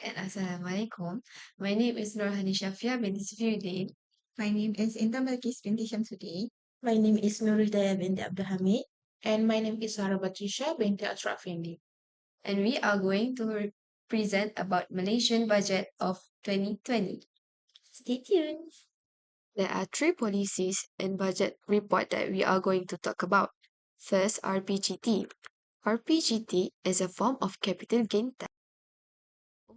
And Assalamualaikum. My name is Nurhani Shafia binti Safiyuddin. My name is Intan Balkis binti Shamsuddin. My name is Nuridaya binti Abdul Hamid. And my name is Sarah Batrisha binti Ashrafindi. And we are going to present about Malaysian budget of 2020. Stay tuned. There are three policies and budget report that we are going to talk about. First, RPGT. RPGT is a form of capital gain tax.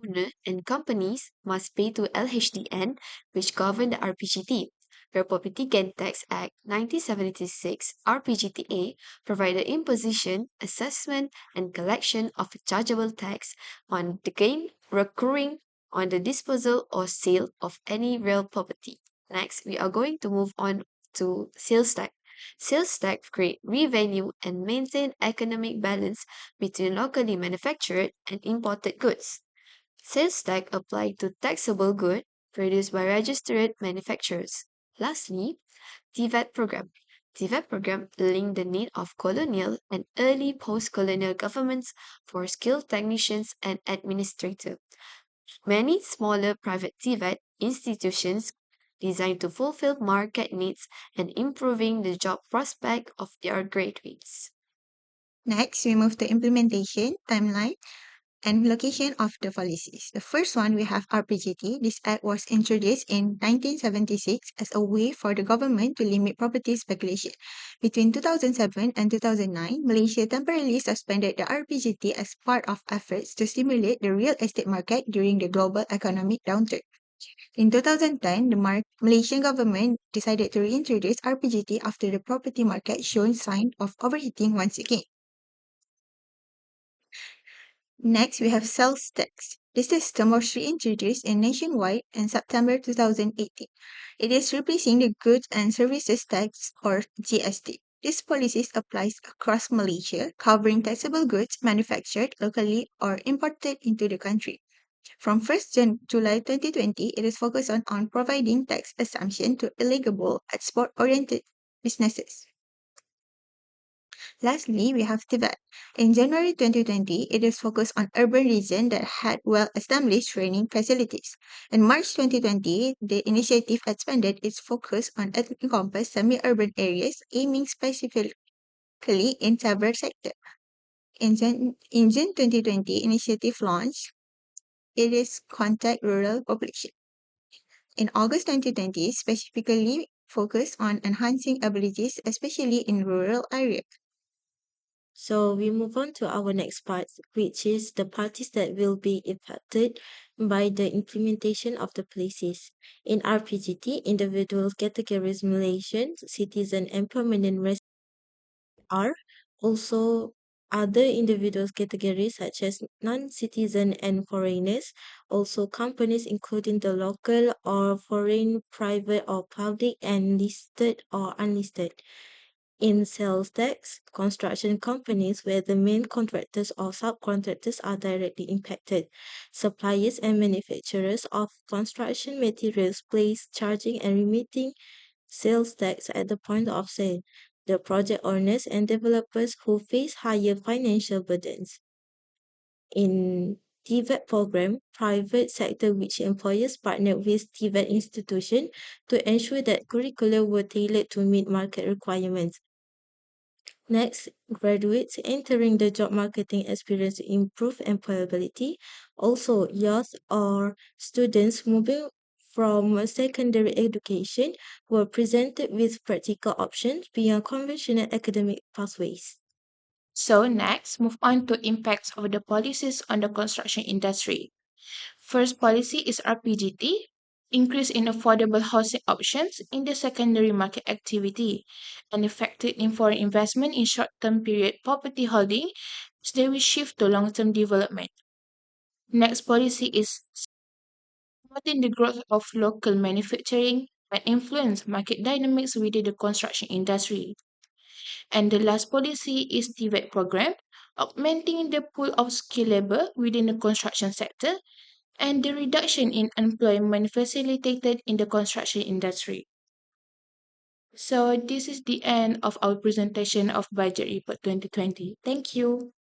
Owner and companies must pay to LHDN, which govern the RPGT. The Property Gain Tax Act 1976 RPGTA provided imposition, assessment, and collection of a chargeable tax on the gain recurring on the disposal or sale of any real property. Next, we are going to move on to sales tax. Sales tax create revenue and maintain economic balance between locally manufactured and imported goods. Sales tax apply to taxable goods produced by registered manufacturers. Lastly, TVET program. TVET program link the need of colonial and early post-colonial governments for skilled technicians and administrators. Many smaller private TVET institutions designed to fulfill market needs and improving the job prospect of their graduates. Next, we move to implementation, timeline, and location of the policies. The first one, we have RPGT. This act was introduced in 1976 as a way for the government to limit property speculation. Between 2007 and 2009, Malaysia temporarily suspended the RPGT as part of efforts to stimulate the real estate market during the global economic downturn. In 2010, the Malaysian government decided to reintroduce RPGT after the property market showed signs of overheating once again. Next, we have sales tax. This system was reintroduced in nationwide in September 2018. It is replacing the Goods and Services Tax or GST. This policy applies across Malaysia, covering taxable goods manufactured locally or imported into the country. From 1st July 2020, it is focused on providing tax exemption to eligible export-oriented businesses. Lastly, we have Tibet. In January 2020, it is focused on urban regions that had well-established training facilities. In March 2020, the initiative expanded its focus on encompass semi-urban areas, aiming specifically in several sectors. In June 2020, initiative launched. It is contact rural population. In August 2020, specifically focused on enhancing abilities, especially in rural areas. So we move on to our next part, which is the parties that will be impacted by the implementation of the policies. In RPGT, individual categories Malaysians, citizen and permanent residents are also other individual categories such as non-citizen and foreigners, also companies including the local or foreign, private or public, and listed or unlisted. In sales tax, construction companies where the main contractors or subcontractors are directly impacted. Suppliers and manufacturers of construction materials place charging and remitting sales tax at the point of sale. The project owners and developers who face higher financial burdens. In TVET program, private sector which employers partner with TVET institution to ensure that curricula were tailored to meet market requirements. Next, graduates entering the job marketing experience to improve employability. Also, youth or students moving from secondary education were presented with practical options beyond conventional academic pathways. So next, move on to impacts of the policies on the construction industry. First policy is RPGT, increase in affordable housing options in the secondary market activity, and effective in foreign investment in short-term period property holding, so they will shift to long-term development. Next policy is promoting the growth of local manufacturing and influence market dynamics within the construction industry. And the last policy is TVET program, augmenting the pool of skilled labor within the construction sector and the reduction in employment facilitated in the construction industry. So this is the end of our presentation of Budget Report 2020. Thank you.